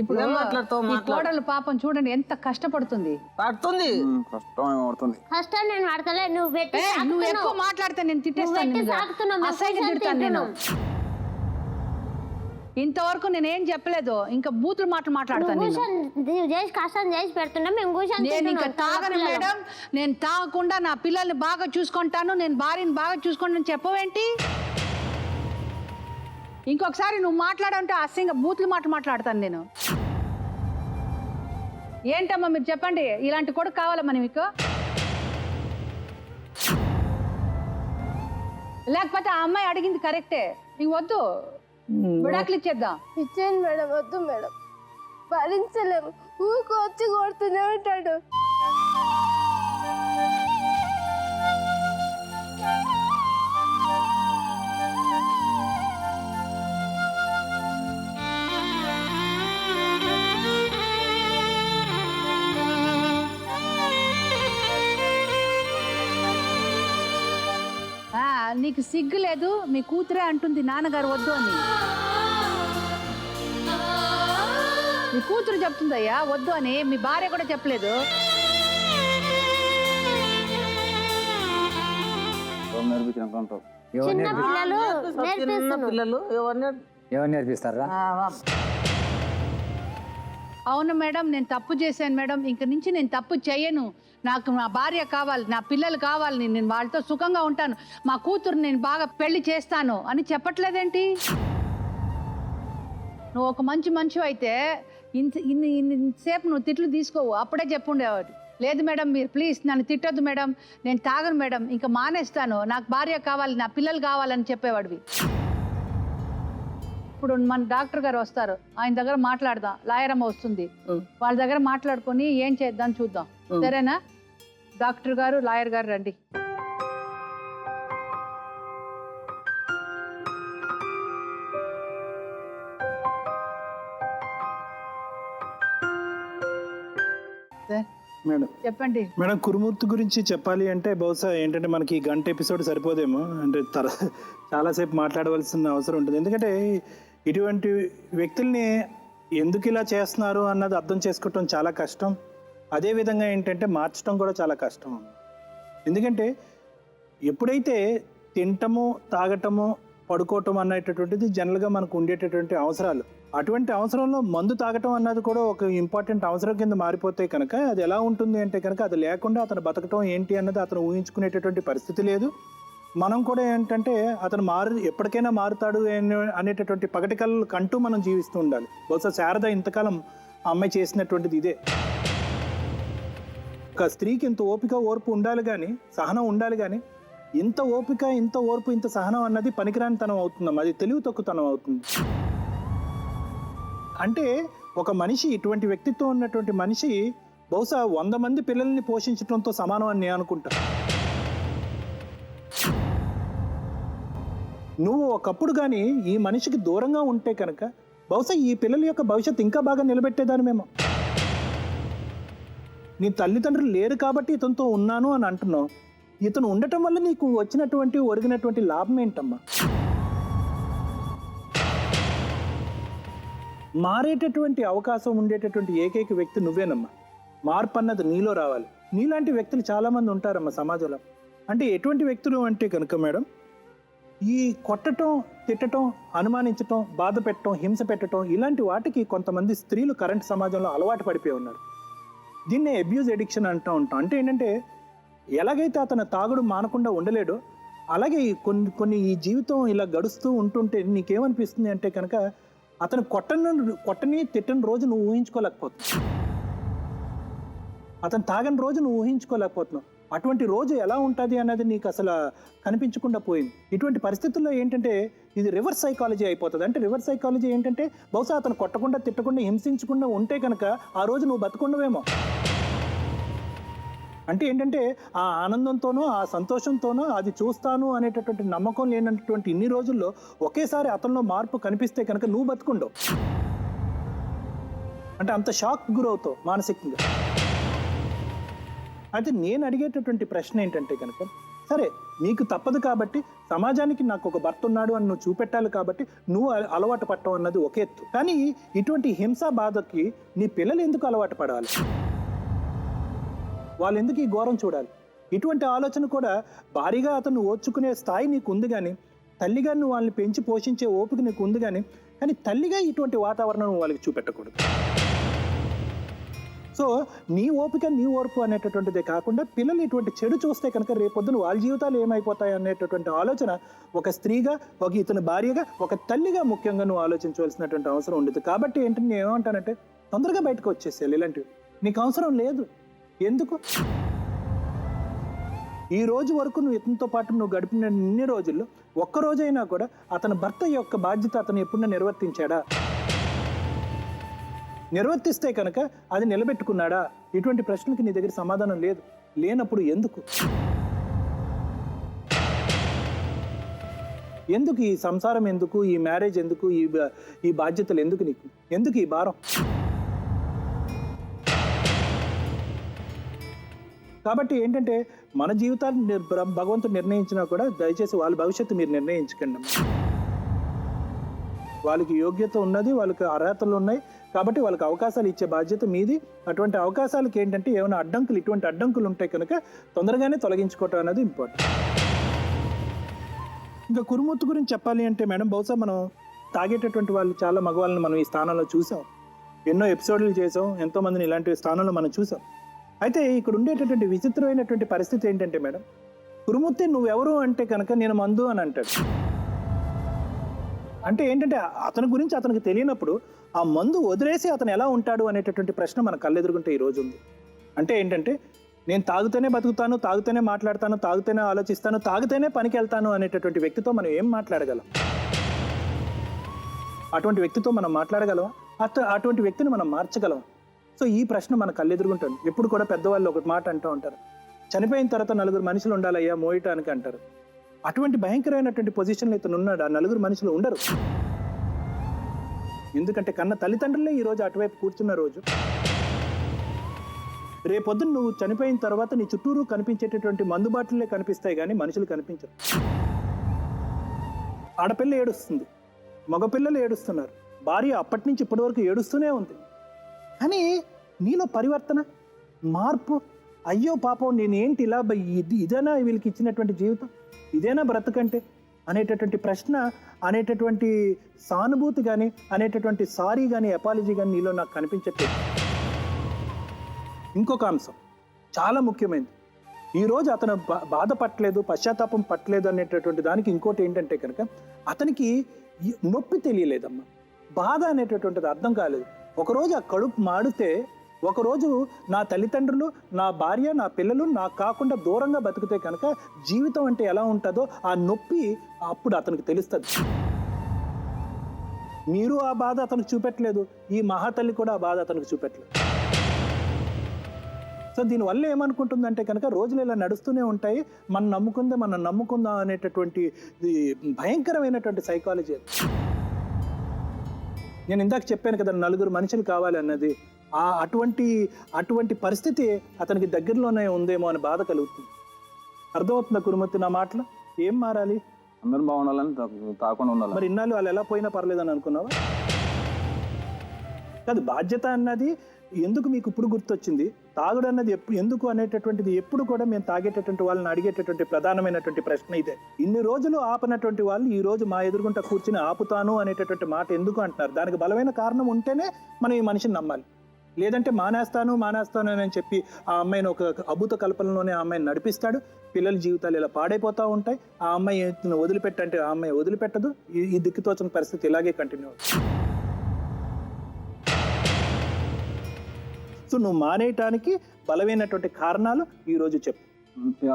ఇప్పుడు ఏం మాట్లాడతావు? కోడలు పాపం చూడండి ఎంత కష్టపడుతుంది. పడుతుంది, కష్టం పడుతుంది. కష్టం నేను పడతలే, నువ్వు పెట్టి నువ్వు ఎక్కువ మాట్లాడితే నేను తిట్టేస్తాను, అసహ్యంగా తిడతాను నేను. ఇంతవరకు నేనేం చెప్పలేదు, ఇంకా బూతులు మాట్లాడతాను నేను. నువ్వు చేసి కష్టం చేసి పెడుతున్నా మేము కూర్చొని నేను ఇంకా తాగను మేడం, నేను తాగకుండా నా పిల్లల్ని బాగా చూసుకుంటాను, నేను భార్యని బాగా చూసుకుంటాను చెప్పవేంటి? ఇంకొకసారి నువ్వు మాట్లాడంటే అసహ్యంగా బూతులు మాట్లాడతాను నేను. ఏంటమ్మా మీరు చెప్పండి, ఇలాంటి కొడుకు కావాలమ్మా మీకు? లేకపోతే ఆ అమ్మాయి అడిగింది కరెక్టే, నీకు వద్దు, విడాకులు ఇచ్చేద్దాం. ఇచ్చేయండి మేడం, వద్దు మేడం, భరించలేము. ఊరికి వచ్చి కొడుతూనే ఉంటాడు. నీకు సిగ్గు లేదు, మీ కూతురే అంటుంది నాన్నగారు వద్దు అని. మీ కూతురు చెప్తుందయ్యా వద్దు అని, మీ భార్య కూడా చెప్పలేదు. నేర్పించినాక చిన్న పిల్లలు చిన్న పిల్లలు ఎవరు నేర్పిస్తారా? అవును మేడం, నేను తప్పు చేశాను మేడం, ఇంక నుంచి నేను తప్పు చేయను, నాకు నా భార్య కావాలి, నా పిల్లలు కావాలి, నేను వాళ్ళతో సుఖంగా ఉంటాను, మా కూతురు నేను బాగా పెళ్లి చేస్తాను అని చెప్పట్లేదేంటి? నువ్వు ఒక మంచి మనిషి అయితే ఇన్నిసేపు నువ్వు తిట్లు తీసుకోవు, అప్పుడే చెప్పుండేవాడు. లేదు మేడం, మీరు ప్లీజ్ నన్ను తిట్టొద్దు మేడం, నేను తాగను మేడం, ఇంకా మానేస్తాను, నాకు భార్య కావాలి, నా పిల్లలు కావాలని చెప్పేవాడివి. ఇప్పుడు మన డాక్టర్ గారు వస్తారు, ఆయన దగ్గర మాట్లాడదాం, లాయర్ అమ్మ వస్తుంది, వాళ్ళ దగ్గర మాట్లాడుకొని ఏం చేద్దాం చూద్దాం, సరేనా? డాక్టర్ గారు, లాయర్ గారు రండి. మేడం చెప్పండి మేడం, కురుమూర్తి గురించి చెప్పాలి అంటే బహుశా ఏంటంటే మనకి ఈ గంట ఎపిసోడ్ సరిపోదేమో, అంటే చాలాసేపు మాట్లాడవలసిన అవసరం ఉంటుంది. ఎందుకంటే ఇటువంటి వ్యక్తుల్ని ఎందుకు ఇలా చేస్తున్నారు అన్నది అర్థం చేసుకోవటం చాలా కష్టం. అదేవిధంగా ఏంటంటే మార్చడం కూడా చాలా కష్టం. ఎందుకంటే ఎప్పుడైతే తినటము, తాగటము, పడుకోవటం అనేటటువంటిది జనరల్గా మనకు ఉండేటటువంటి అవసరాలు, అటువంటి అవసరంలో మందు తాగటం అన్నది కూడా ఒక ఇంపార్టెంట్ అవసరం కింద మారిపోతే కనుక అది ఎలా ఉంటుంది అంటే కనుక అది లేకుండా అతను బతకటం ఏంటి అన్నది అతను ఊహించుకునేటటువంటి పరిస్థితి లేదు. మనం కూడా ఏంటంటే అతను ఎప్పటికైనా మారుతాడు అనేటటువంటి పగటి కళ్ళు కంటూ మనం జీవిస్తూ ఉండాలి. బహుశా శారద ఇంతకాలం ఆ అమ్మాయి చేసినటువంటిది ఇదే. ఒక స్త్రీకి ఇంత ఓపిక, ఓర్పు ఉండాలి కానీ, సహనం ఉండాలి కానీ, ఇంత ఓపిక, ఇంత ఓర్పు, ఇంత సహనం అన్నది పనికిరాని తనం అవుతుందమ్మా, అది తెలివి తక్కువతనం అవుతుంది. అంటే ఒక మనిషి, ఇటువంటి వ్యక్తిత్వం ఉన్నటువంటి మనిషి బహుశా 100 మంది పిల్లల్ని పోషించడంతో సమానం అని నేను అనుకుంటా. నువ్వు ఒకప్పుడు కానీ ఈ మనిషికి దూరంగా ఉంటే కనుక బహుశా ఈ పిల్లల యొక్క భవిష్యత్తు ఇంకా బాగా నిలబెట్టేదానిమేమో. నీ తల్లిదండ్రులు లేరు కాబట్టి ఇతనితో ఉన్నాను అని అంటున్నావు. ఇతను ఉండటం వల్ల నీకు వచ్చినటువంటి ఒరిగినటువంటి లాభం ఏంటమ్మా? మారేటటువంటి అవకాశం ఉండేటటువంటి ఏకైక వ్యక్తి నువ్వేనమ్మా. మార్పు అన్నది నీలో రావాలి. నీలాంటి వ్యక్తులు చాలామంది ఉంటారమ్మా సమాజంలో. అంటే ఎటువంటి వ్యక్తులు అంటే కనుక మేడం, ఈ కొట్టడం, తిట్టడం, అనుమానించటం, బాధ పెట్టడం, హింస పెట్టడం, ఇలాంటి వాటికి కొంతమంది స్త్రీలు కరెంట్ సమాజంలో అలవాటు పడిపోయి ఉన్నారు. దీన్నే అబ్యూజ్ ఎడిక్షన్ అంటూ ఉంటాం. అంటే ఏంటంటే ఎలాగైతే అతను తాగుడు మానకుండా ఉండలేడో అలాగే కొన్ని ఈ జీవితం ఇలా గడుస్తూ ఉంటుంటే నీకేమనిపిస్తుంది అంటే కనుక అతను కొట్టని తిట్టని రోజు నువ్వు ఊహించుకోలేకపోతున్నావు, అతను తాగని రోజు నువ్వు ఊహించుకోలేకపోతున్నావు. అటువంటి రోజు ఎలా ఉంటుంది అన్నది నీకు అసలు కనిపించకుండా పోయింది. ఇటువంటి పరిస్థితుల్లో ఏంటంటే ఇది రివర్స్ సైకాలజీ అయిపోతుంది. అంటే రివర్స్ సైకాలజీ ఏంటంటే బహుశా అతను కొట్టకుండా, తిట్టకుండా, హింసించకుండా ఉంటే కనుక ఆ రోజు నువ్వు బతుకుండవేమో. అంటే ఏంటంటే ఆ ఆనందంతోనో, ఆ సంతోషంతోనో అది చూస్తాను అనేటటువంటి నమ్మకం లేనటువంటి ఇన్ని రోజుల్లో ఒకేసారి అతనిలో మార్పు కనిపిస్తే కనుక నువ్వు బతుకుండవు. అంటే అంత షాక్ గురవుతావు మానసికంగా. అయితే నేను అడిగేటటువంటి ప్రశ్న ఏంటంటే కనుక, సరే నీకు తప్పదు కాబట్టి, సమాజానికి నాకు ఒక భర్త ఉన్నాడు అని నువ్వు చూపెట్టాలి కాబట్టి నువ్వు అలవాటు పడటం అన్నది ఒక ఎత్తు. కానీ ఇటువంటి హింసా బాధకి నీ పిల్లలు ఎందుకు అలవాటు పడాలి? వాళ్ళు ఎందుకు ఈ ఘోరం చూడాలి? ఇటువంటి ఆలోచన కూడా భారీగా అతను ఓర్చుకునే స్థాయి నీకు ఉంది, కానీ తల్లిగా నువ్వు వాళ్ళని పెంచి పోషించే ఓపిక నీకు ఉంది, కానీ తల్లిగా ఇటువంటి వాతావరణం నువ్వు వాళ్ళకి చూపెట్టకూడదు. సో నీ ఓపిక, నీ ఓర్పు అనేటటువంటిదే కాకుండా పిల్లలు ఇటువంటి చెడు చూస్తే కనుక రేపొద్దున వాళ్ళ జీవితాలు ఏమైపోతాయి అనేటటువంటి ఆలోచన ఒక స్త్రీగా, ఒక ఇతని భార్యగా, ఒక తల్లిగా ముఖ్యంగా నువ్వు ఆలోచించవలసినటువంటి అవసరం ఉండదు. కాబట్టి ఏంటంటే నేను ఏమంటానంటే తొందరగా బయటకు వచ్చేసేయాలి. ఇలాంటివి నీకు అవసరం లేదు. ఎందుకు? ఈ రోజు వరకు నువ్వు ఇతనితో పాటు నువ్వు గడిపిన ఇన్ని రోజుల్లో ఒక్క రోజైనా కూడా అతని భర్త యొక్క బాధ్యత అతను ఎప్పుడైనా నిర్వర్తించాడా? నిర్వర్తిస్తే కనుక అది నిలబెట్టుకున్నాడా? ఇటువంటి ప్రశ్నలకి నీ దగ్గర సమాధానం లేదు. లేనప్పుడు ఎందుకు ఎందుకు ఈ సంసారం, ఎందుకు ఈ మ్యారేజ్, ఎందుకు ఈ బాధ్యతలు, ఎందుకు నీకు, ఎందుకు ఈ భారం? కాబట్టి ఏంటంటే మన జీవితాన్ని భగవంతుడు నిర్ణయించినా కూడా దయచేసి వాళ్ళ భవిష్యత్తు మీరు నిర్ణయించకండి. వాళ్ళకి యోగ్యత ఉన్నది, వాళ్ళకి అర్హతలు ఉన్నాయి కాబట్టి వాళ్ళకి అవకాశాలు ఇచ్చే బాధ్యత మీది. అటువంటి అవకాశాలకి ఏంటంటే ఏమైనా అడ్డంకులు, ఇటువంటి అడ్డంకులు ఉంటాయి కనుక తొందరగానే తొలగించుకోవటం అనేది ఇంపార్టెంట్. ఇంకా కురుమూర్తి గురించి చెప్పాలి అంటే మేడం, బహుశా మనం తాగేటటువంటి వాళ్ళు చాలా మగవాళ్ళని మనం ఈ స్థానంలో చూసాం, ఎన్నో ఎపిసోడ్లు చేసాం, ఎంతోమందిని ఇలాంటి స్థానంలో మనం చూసాం. అయితే ఇక్కడ ఉండేటటువంటి విచిత్రమైనటువంటి పరిస్థితి ఏంటంటే మేడం, కురుమూర్తి నువ్వెవరు అంటే కనుక నేను మందు అని అంటాడు. అంటే ఏంటంటే అతని గురించి అతనికి తెలియనప్పుడు ఆ మందు వదిలేసి అతను ఎలా ఉంటాడు అనేటటువంటి ప్రశ్న మన కళ్ళెదురుగుంటే ఈ రోజు ఉంది. అంటే ఏంటంటే నేను తాగుతూనే బతుకుతాను, తాగుతూనే మాట్లాడతాను, తాగుతూనే ఆలోచిస్తాను, తాగుతూనే పనికి వెళ్తాను అనేటటువంటి వ్యక్తితో మనం ఏం మాట్లాడగలం? అటువంటి వ్యక్తితో మనం మాట్లాడగలం? అటువంటి వ్యక్తిని మనం మార్చగలం? సో ఈ ప్రశ్న మన కళ్ళెదురుగుంటుంది. ఎప్పుడు కూడా పెద్దవాళ్ళు ఒక మాట అంటూ ఉంటారు, చనిపోయిన తర్వాత 4 మనుషులు ఉండాలయ్యా మోయటానికి అంటారు. అటువంటి భయంకరమైనటువంటి పొజిషన్లో ఇతను ఉన్నాడు. ఆ 4 మనుషులు ఉండరు. ఎందుకంటే కన్న తల్లిదండ్రులే ఈరోజు అటువైపు కూర్చున్న రోజు. రేపొద్దున నువ్వు చనిపోయిన తర్వాత నీ చుట్టూరు కనిపించేటటువంటి మందుబాట్లే కనిపిస్తాయి కానీ మనుషులు కనిపించరు. ఆడపిల్ల ఏడుస్తుంది, మగపిల్లలు ఏడుస్తున్నారు, భార్య అప్పటి నుంచి ఇప్పటి వరకు ఏడుస్తూనే ఉంది. కానీ నీలో పరివర్తన, మార్పు, అయ్యో పాపం నేనేంటి ఇలా, ఇదేనా వీళ్ళకి ఇచ్చినటువంటి జీవితం, ఇదేనా బ్రతకంటే అనేటటువంటి ప్రశ్న, అనేటటువంటి సానుభూతి కానీ, అనేటటువంటి సారీ కానీ, అపాలజీ కానీ నీలో నాకు కనిపించట్లేదు. ఇంకొక అంశం చాలా ముఖ్యమైనది. ఈరోజు అతను బాధపడలేదు, పశ్చాత్తాపం పట్టలేదు అనేటటువంటి దానికి ఇంకోటి ఏంటంటే కనుక అతనికి నొప్పి తెలియలేదమ్మా, బాధ అనేటటువంటిది అర్థం కాలేదు. ఒకరోజు ఆ కడుపు మాడితే, ఒకరోజు నా తల్లిదండ్రులు, నా భార్య, నా పిల్లలు నాకు కాకుండా దూరంగా బతికితే కనుక జీవితం అంటే ఎలా ఉంటుందో ఆ నొప్పి అప్పుడు అతనికి తెలుస్తుంది. మీరు ఆ బాధ అతనికి చూపెట్టలేదు, ఈ మహాతల్లి కూడా ఆ బాధ అతనికి చూపెట్టలేదు. సో దీనివల్ల ఏమనుకుంటుందంటే కనుక రోజులు ఇలా నడుస్తూనే ఉంటాయి, మనం నమ్ముకుందాం అనేటటువంటి భయంకరమైనటువంటి సైకాలజీ. నేను ఇందాక చెప్పాను కదా 4 మనుషులు కావాలి అన్నది. అటువంటి పరిస్థితి అతనికి దగ్గరలోనే ఉందేమో అని బాధ కలుగుతుంది. అర్థమవుతుందా కురుమూర్తి నా మాటలు? ఏం మారాలి? అందరూ బాగుండాలని, తాకుండా ఉండాలి. మరి ఇన్నాళ్ళు వాళ్ళు ఎలా పోయినా పర్లేదని అనుకున్నావా? కాదు, బాధ్యత అన్నది ఎందుకు మీకు ఇప్పుడు గుర్తొచ్చింది? తాగుడు అన్నది ఎందుకు అనేటటువంటిది ఎప్పుడు కూడా మేము తాగేటటువంటి వాళ్ళని అడిగేటటువంటి ప్రధానమైనటువంటి ప్రశ్న ఇదే. ఇన్ని రోజులు ఆపనటువంటి వాళ్ళు ఈ రోజు మా ఎదురుగుంట కూర్చుని ఆపుతాను అనేటటువంటి మాట ఎందుకు అంటున్నారు? దానికి బలమైన కారణం ఉంటేనే మనం ఈ మనిషిని నమ్మాలి. లేదంటే మానేస్తాను అని చెప్పి ఆ అమ్మాయిని ఒక అభూత కల్పనలోనే ఆ అమ్మాయిని నడిపిస్తాడు. పిల్లల జీవితాలు ఇలా పాడైపోతూ ఉంటాయి. ఆ అమ్మాయి వదిలిపెట్టంటే ఆ అమ్మాయి వదిలిపెట్టదు. ఈ దిక్కుతోచిన పరిస్థితి ఇలాగే కంటిన్యూ అవుతుంది. సో నువ్వు మానేయటానికి బలమైనటువంటి కారణాలు ఈరోజు చెప్పు.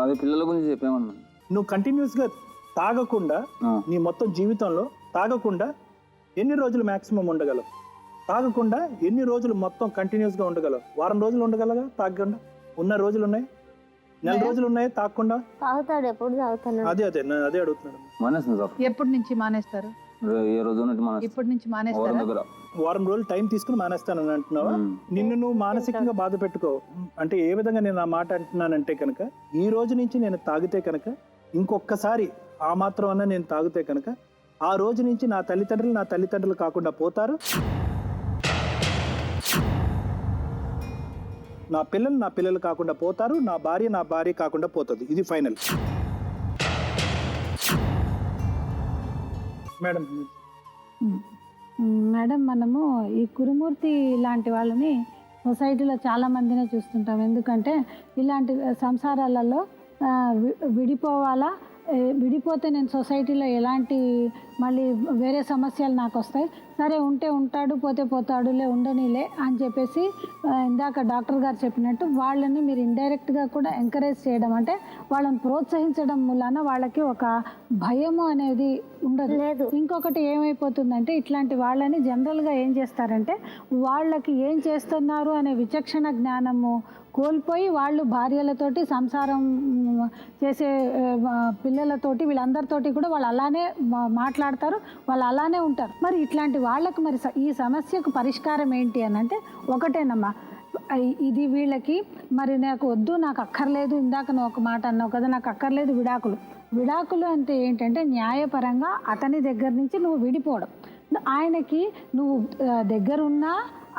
అదే పిల్లల గురించి చెప్పామన్నా. నువ్వు కంటిన్యూస్గా తాగకుండా నీ మొత్తం జీవితంలో తాగకుండా ఎన్ని రోజులు మ్యాక్సిమం ఉండగలవు? తాగకుండా ఎన్ని రోజులు మొత్తం కంటిన్యూస్గా ఉండగలవు? వారం రోజులు ఉండగలగా తాగకుండా? ఉన్న రోజులు ఉన్నాయి, నెల రోజులు ఉన్నాయి తాగకుండా. తాగుతాడు, ఎప్పుడు తాగుతాను. అదే అడుగుతున్నాడు. మానేస్తుంది సార్. ఎప్పటి నుంచి మానేస్తారు? ఏ రోజు ఇప్పటి నుంచి మానేస్తారా? వారం రోజులు టైం తీసుకుని మానేస్తానని అంటున్నావా? నిన్ను నువ్వు మానసికంగా బాధ పెట్టుకో. అంటే ఏ విధంగా నేను ఆ మాట అంటున్నానంటే కనుక, ఈ రోజు నుంచి నేను తాగితే కనుక, ఇంకొకసారి ఆ మాత్రం అన్నా నేను తాగితే కనుక, ఆ రోజు నుంచి నా తల్లిదండ్రులు కాకుండా పోతారు, నా పిల్లలు కాకుండా పోతారు, నా భార్య కాకుండా పోతుంది. ఇది ఫైనల్. మేడం, మనము ఈ కురుమూర్తి లాంటి వాళ్ళని సొసైటీలో చాలా మందినే చూస్తుంటాం. ఎందుకంటే ఇలాంటి సంసారాలలో విడిపోవాలా, విడిపోతే నేను సొసైటీలో ఎలాంటి మళ్ళీ వేరే సమస్యలు నాకు వస్తాయి, సరే ఉంటే ఉంటాడు పోతే పోతాడులే ఉండనిలే అని చెప్పేసి ఇందాక డాక్టర్ గారు చెప్పినట్టు వాళ్ళని మీరు ఇండైరెక్ట్గా కూడా ఎంకరేజ్ చేయడం, అంటే వాళ్ళని ప్రోత్సహించడం మూలాన వాళ్ళకి ఒక భయము అనేది ఉండదు. లేదు. ఇంకొకటి ఏమైపోతుందంటే ఇట్లాంటి వాళ్ళని జనరల్గా ఏం చేస్తారంటే వాళ్ళకి ఏం చేస్తున్నారు అనే విచక్షణ జ్ఞానము కోల్పోయి వాళ్ళు భార్యలతోటి సంసారం చేసే పిల్లలతోటి వీళ్ళందరితోటి కూడా వాళ్ళు అలానే మాట్లాడతారు, వాళ్ళు అలానే ఉంటారు. మరి ఇట్లాంటి వాళ్ళకు మరి ఈ సమస్యకు పరిష్కారం ఏంటి అని అంటే ఒకటేనమ్మా, ఇది వీళ్ళకి మరి నాకు వద్దు, నాకు అక్కర్లేదు, ఇందాక నువ్వు ఒక మాట అన్నావు కదా, నాకు అక్కర్లేదు విడాకులు. విడాకులు అంటే ఏంటంటే న్యాయపరంగా అతని దగ్గర నుంచి నువ్వు విడిపోవడం. ఆయనకి నువ్వు దగ్గరున్నా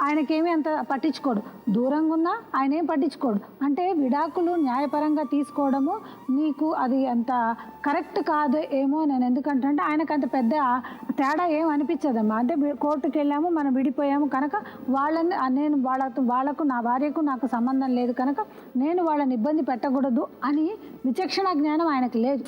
ఆయనకేమీ అంత పట్టించుకోడు, దూరంగా ఉన్నా ఆయన ఏం పట్టించుకోడు. అంటే విడాకులు న్యాయపరంగా తీసుకోవడము నీకు అది అంత కరెక్ట్ కాదు ఏమో. నేను ఎందుకంటే ఆయనకు అంత పెద్ద తేడా ఏం అనిపించదమ్మా. అంటే కోర్టుకు వెళ్ళాము, మనం విడిపోయాము కనుక వాళ్ళని నేను వాళ్ళకు నా భార్యకు నాకు సంబంధం లేదు కనుక నేను వాళ్ళని ఇబ్బంది పెట్టకూడదు అని విచక్షణ జ్ఞానం ఆయనకు లేదు.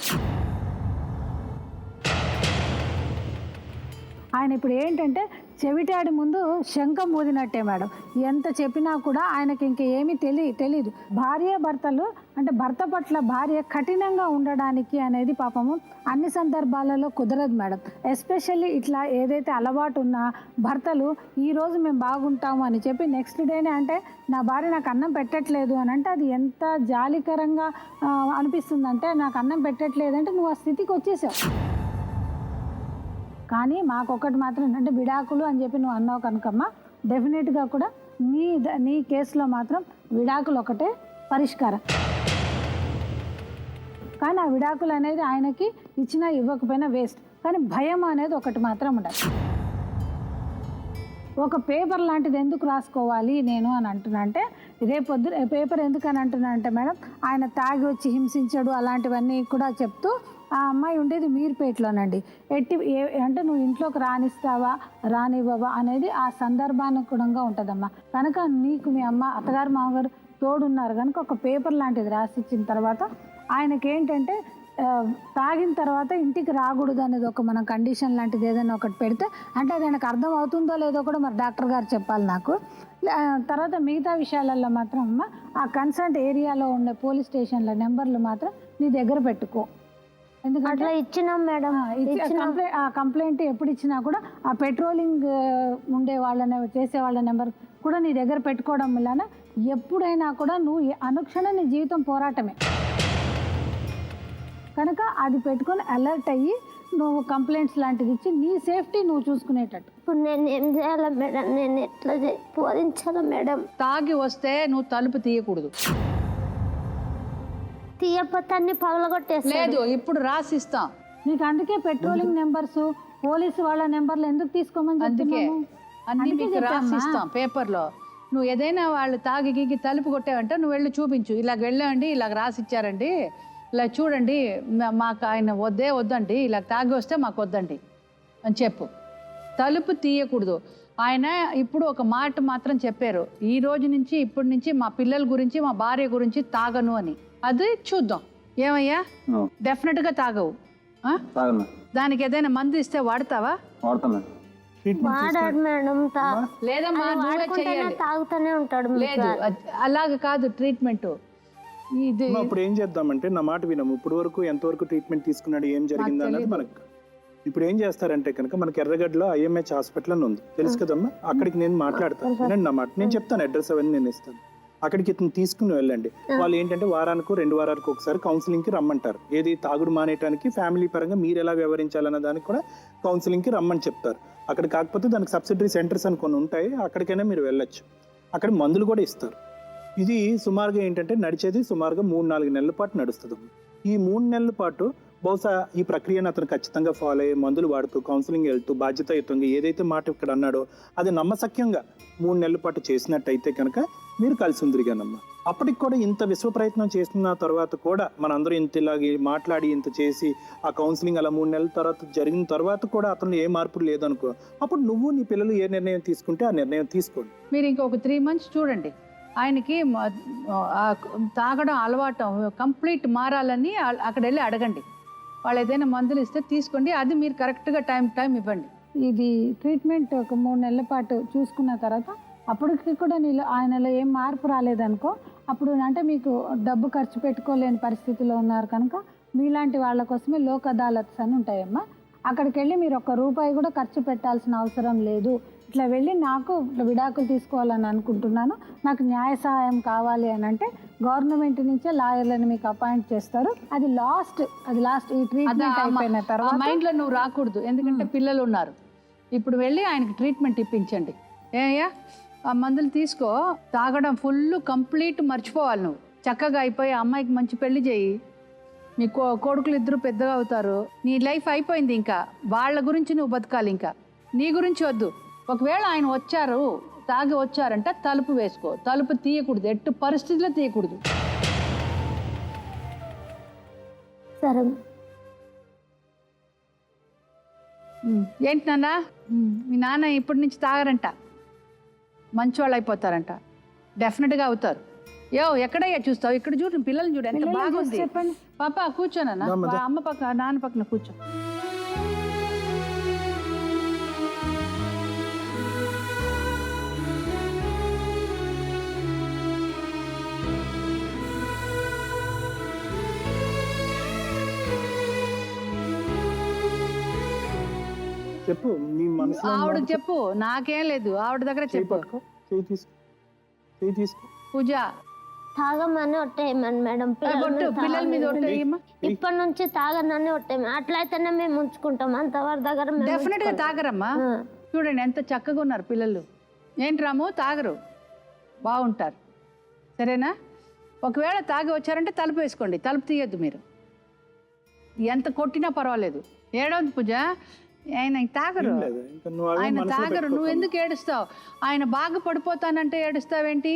ఆయన ఇప్పుడు ఏంటంటే చెవిటాడి ముందు శంఖం ఊదినట్టే మేడం. ఎంత చెప్పినా కూడా ఆయనకి ఇంక ఏమీ తెలీదు. భార్య భర్తలు అంటే భర్త పట్ల భార్య కఠినంగా ఉండడానికి అనేది పాపము అన్ని సందర్భాలలో కుదరదు మేడం. ఎస్పెషల్లీ ఇట్లా ఏదైతే అలవాటు ఉన్నా భర్తలు ఈరోజు మేము బాగుంటాము అని చెప్పి నెక్స్ట్ డేనే అంటే నా భార్య నాకు అన్నం పెట్టట్లేదు అని అంటే అది ఎంత జాలికరంగా అనిపిస్తుందంటే, నాకు అన్నం పెట్టట్లేదంటే నువ్వు ఆ స్థితికి వచ్చేసావు. కానీ మాకొకటి మాత్రం ఏంటంటే విడాకులు అని చెప్పి నువ్వు అన్నావు కనుకమ్మా, డెఫినెట్గా కూడా నీ కేసులో మాత్రం విడాకులు ఒకటే పరిష్కారం. కానీ ఆ విడాకులు అనేది ఆయనకి ఇచ్చినా ఇవ్వకపోయినా వేస్ట్. కానీ భయం అనేది ఒకటి మాత్రం ఉండదు. ఒక పేపర్ లాంటిది ఎందుకు రాసుకోవాలి నేను అని అంటున్నా అంటే, రేపొద్దు పేపర్ ఎందుకు అని అంటున్నా అంటే మేడం, ఆయన తాగి వచ్చి హింసించాడు అలాంటివన్నీ కూడా చెప్తూ ఆ అమ్మాయి ఉండేది మీర్పేటలోనండి. అంటే నువ్వు ఇంట్లోకి రానివ్వవా అనేది ఆ సందర్భానుగుణంగా ఉంటుందమ్మా. కనుక నీకు మీ అమ్మ అత్తగారు మామగారు తోడున్నారు కనుక ఒక పేపర్ లాంటిది రాసిచ్చిన తర్వాత ఆయనకి ఏంటంటే తాగిన తర్వాత ఇంటికి రాకూడదు అనేది ఒక మనం కండిషన్ లాంటిది ఏదైనా ఒకటి పెడితే, అంటే అది ఆయనకు అర్థం అవుతుందో లేదో కూడా మరి డాక్టర్ గారు చెప్పాలి నాకు. తర్వాత మిగతా విషయాలలో మాత్రం అమ్మ ఆ కన్సర్న్ ఏరియాలో ఉండే పోలీస్ స్టేషన్ల నెంబర్లు మాత్రం నీ దగ్గర పెట్టుకో. ఎందుకంటే ఇచ్చినాం మేడం, ఆ కంప్లైంట్ ఎప్పుడు ఇచ్చినా కూడా ఆ పెట్రోలింగ్ ఉండే వాళ్ళని చేసే వాళ్ళ నెంబర్ కూడా నీ దగ్గర పెట్టుకోవడం వలన ఎప్పుడైనా కూడా నువ్వు అనుక్షణం నీ జీవితం పోరాటమే కనుక అది పెట్టుకొని అలర్ట్ అయ్యి నువ్వు కంప్లైంట్స్ లాంటిది ఇచ్చి నీ సేఫ్టీ నువ్వు చూసుకునేటట్టు. ఇప్పుడు నేను ఏం చేయాలా మేడం, నేను ఎట్లా బోధించాలా మేడం? తాగి వస్తే నువ్వు తలుపు తీయకూడదు. తీయపోతే అన్ని పగలగొట్టేస్తా. లేదు, ఇప్పుడు రాసిస్తాం నీకు. అందుకే పెట్రోలింగ్ నెంబర్స్ పోలీసు వాళ్ళ నెంబర్లు ఎందుకు తీసుకోమని అందుకే అన్ని మీకు రాసిస్తాం పేపర్లో. నువ్వు ఏదైనా వాళ్ళు తాగి గీకి తలుపు కొట్టావంటే నువ్వు వెళ్ళి చూపించు, ఇలాగ వెళ్ళండి, ఇలాగ రాసిచ్చారండి, ఇలా చూడండి, మాకు ఆయన వద్దండి, ఇలా తాగి వస్తే మాకు వద్దండి అని చెప్పు. తలుపు తీయకూడదు. ఆయన ఇప్పుడు ఒక మాట మాత్రం చెప్పారు, ఈ రోజు నుంచి ఇప్పటి నుంచి మా పిల్లల గురించి మా భార్య గురించి తాగను అని. అది చూద్దాం. ఏమయ్యా, డెఫినెట్గా తాగవు? దానికి ఏదైనా మందు ఇస్తే వాడతావా? వాడాడు మేడం. లేదమ్మా, నువ్వే చెయ్యాలి. తాగుతూనే ఉంటాడు. లేదు, అలాగ కాదు ట్రీట్మెంట్. ఇది ఇప్పుడు ఏం చేద్దామంటే, నా మాట వినము, ఇప్పుడు వరకు ఎంతవరకు ట్రీట్మెంట్ తీసుకున్నాడు, ఏం జరిగింది అన్నది మనకు. ఇప్పుడు ఏం చేస్తారంటే కనుక మనకి ఎర్రగడ్డలో IMH హాస్పిటల్ అని ఉంది, తెలుసు కదమ్మా, అక్కడికి నేను మాట్లాడతాను. వినండి నా మాట, నేను చెప్తాను, అడ్రస్ అవన్నీ నేను ఇస్తాను. అక్కడికి ఇతను తీసుకుని వెళ్ళండి. వాళ్ళు ఏంటంటే వారానికి 2 వారాలకు ఒకసారి కౌన్సిలింగ్కి రమ్మంటారు. ఏది తాగుడు మానేయటానికి ఫ్యామిలీ పరంగా మీరు ఎలా వ్యవహరించాలన్న దానికి కూడా కౌన్సిలింగ్కి రమ్మని చెప్తారు. అక్కడ కాకపోతే దానికి సబ్సిడరీ సెంటర్స్ అని కొన్ని ఉంటాయి, అక్కడికైనా మీరు వెళ్ళొచ్చు. అక్కడ మందులు కూడా ఇస్తారు. ఇది సుమారుగా ఏంటంటే నడిచేది సుమారుగా 3-4 నెలల పాటు నడుస్తుంది. ఈ 3 నెలల పాటు బహుశా ఈ ప్రక్రియను అతను ఖచ్చితంగా ఫాలో అయ్యి మందులు వాడుతూ కౌన్సిలింగ్ వెళ్తూ బాధ్యతాయుతంగా ఏదైతే మాట ఇక్కడ అన్నాడో అది నమ్మశక్యంగా 3 నెలల పాటు చేసినట్టయితే కనుక మీరు కలిసి ఉందిరిగానమ్మా. అప్పటికి కూడా ఇంత విశ్వ ప్రయత్నం చేస్తున్న తర్వాత కూడా మనందరూ ఇంత ఇలాగే మాట్లాడి ఇంత చేసి ఆ కౌన్సిలింగ్ అలా 3 నెలల తర్వాత జరిగిన తర్వాత కూడా అతను ఏ మార్పు లేదనుకో, అప్పుడు నువ్వు నీ పిల్లలు ఏ నిర్ణయం తీసుకుంటే ఆ నిర్ణయం తీసుకోండి. మీరు ఇంకొక 3 months చూడండి. ఆయనకి తాగడం అలవాటు కంప్లీట్ మారాలని అక్కడ వెళ్ళి అడగండి. వాళ్ళు ఏదైనా మందులు ఇస్తే తీసుకోండి, అది మీరు కరెక్ట్గా టైం ఇవ్వండి. ఇది ట్రీట్మెంట్ ఒక 3 నెలల పాటు చూసుకున్న తర్వాత అప్పటికి కూడా ఆయనలో ఏం మార్పు రాలేదనుకో, అప్పుడు అంటే మీకు డబ్బు ఖర్చు పెట్టుకోలేని పరిస్థితిలో ఉన్నారు కనుక మీలాంటి వాళ్ళ కోసమే లోక్ అదాలత్స్ అని ఉంటాయమ్మా. అక్కడికి వెళ్ళి మీరు ₹1 కూడా ఖర్చు పెట్టాల్సిన అవసరం లేదు. ఇట్లా వెళ్ళి నాకు విడాకులు తీసుకోవాలని అనుకుంటున్నాను, నాకు న్యాయ సహాయం కావాలి అని అంటే గవర్నమెంట్ నుంచే లాయర్లను మీకు అపాయింట్ చేస్తారు. అది లాస్ట్ ఈ ట్రీట్మెంట్ అయిపోయిన తర్వాత మైండ్లో నువ్వు రాకూడదు, ఎందుకంటే పిల్లలు ఉన్నారు. ఇప్పుడు వెళ్ళి ఆయనకి ట్రీట్మెంట్ ఇప్పించండి. ఏయ్యా ఆ మందులు తీసుకో, తాగడం ఫుల్ కంప్లీట్ మర్చిపోవాలి. నువ్వు చక్కగా అయిపోయి అమ్మాయికి మంచి పెళ్లి చేయి, మీ కొడుకులు ఇద్దరు పెద్దగా అవుతారు, నీ లైఫ్ అయిపోయింది. ఇంకా వాళ్ళ గురించి నువ్వు బతకాలి, ఇంకా నీ గురించి వద్దు. ఒకవేళ ఆయన తాగి వచ్చారంటే తలుపు వేసుకో, తలుపు తీయకూడదు, ఎట్టు పరిస్థితిలో తీయకూడదు. సరే. ఏంటి నాన్న, మీ నాన్న ఇప్పటి నుంచి తాగరంట, మంచివాళ్ళు అయిపోతారంట, డెఫినెట్గా అవుతారు. ఎక్కడయ్యా చూస్తావు, ఇక్కడ చూడు, పిల్లల్ని చూడు ఎంత బాగుంది. చెప్పండి పాప కూర్చోనన్నా, అమ్మ పక్కన నాన్న పక్కన కూర్చో. చెప్పు నీ మనసులో ఆవిడకి చెప్పు, నాకేం లేదు, ఆవిడ దగ్గర చెప్పు. చేయి తీసుకో. పూజ తాగమని ఒట్టేయమని మేడం, పిల్లల మీద ఒట్టేయమ్మా. ఇప్పటి నుంచి తాగనని ఒట్టేయమని, అట్లయితేనే మేము ఉంచుకుంటాం. అంతవరకు దగ్గర డెఫినెట్ గా తాగరమ్మా. చూడండి ఎంత చక్కగా ఉన్నారు పిల్లలు. ఏంటి రాము, తాగరు, బాగుంటారు, సరేనా? ఒకవేళ తాగి వచ్చారంటే తలుపు వేసుకోండి, తలుపు తీయద్దు మీరు, ఎంత కొట్టినా పర్వాలేదు. ఏడవద్దు పూజ, ఆయన తాగరు, ఆయన తాగరు. నువ్వు ఎందుకు ఏడుస్తావు? ఆయన బాగా పడిపోతానంటే ఏడుస్తావేంటి?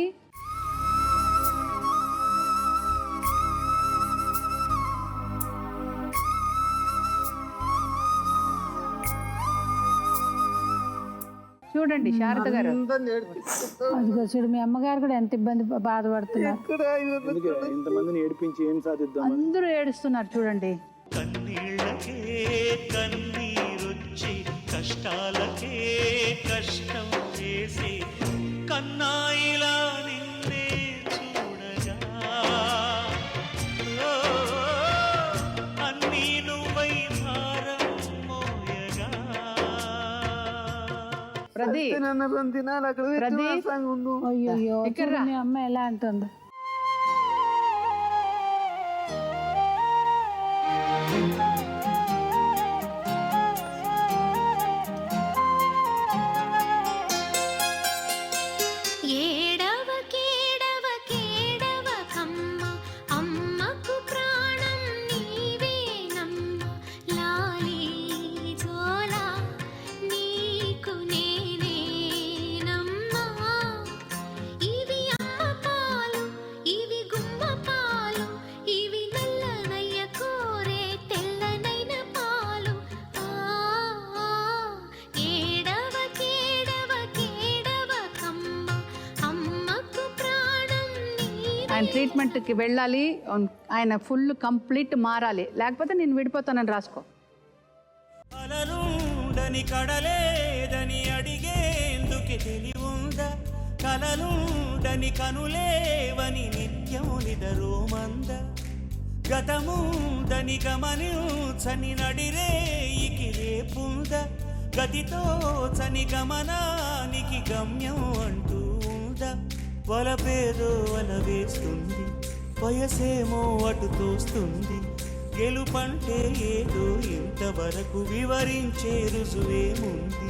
చూడండి శారద గారు, అదిగో చూడు, మీ అమ్మగారు కూడా ఎంత ఇబ్బంది బాధపడుతున్నారు. ఇంతమందిని ఏడిపించి ఏం సాధిద్దాం, అందరూ ఏడుస్తున్నారు చూడండి. కన్నీళ్ళకే కన్నీరొచ్చి కష్టాలకే కష్టం చేసి కన్నాయిలా నిన్నే చూడగా అన్నీ నువ్వై భారం మోయగా. ప్రదీప్, అయ్యో ఇక్కడ మీ అమ్మ ఎలా అంటుందో. ఆయన ట్రీట్మెంట్కి వెళ్ళాలి, ఆయన ఫుల్ కంప్లీట్ మారాలి, లేకపోతే నేను విడిపోతానని రాసుకో. కలలుండని కడలేదని అడిగేందుకు తెలివుందా, కలలుండని కనులేవని నిత్యం నిదరోమంద, గతముందని గమనించని నడిరేయికి రేపుంద, గతితో చని గమనానికి గమ్యం అంటూ ఉందా, వలపేదో వల వేస్తుంది, వయసేమో అటు తోస్తుంది, గెలుపంటే ఏదో ఇంతవరకు వివరించే రుజువేముంది.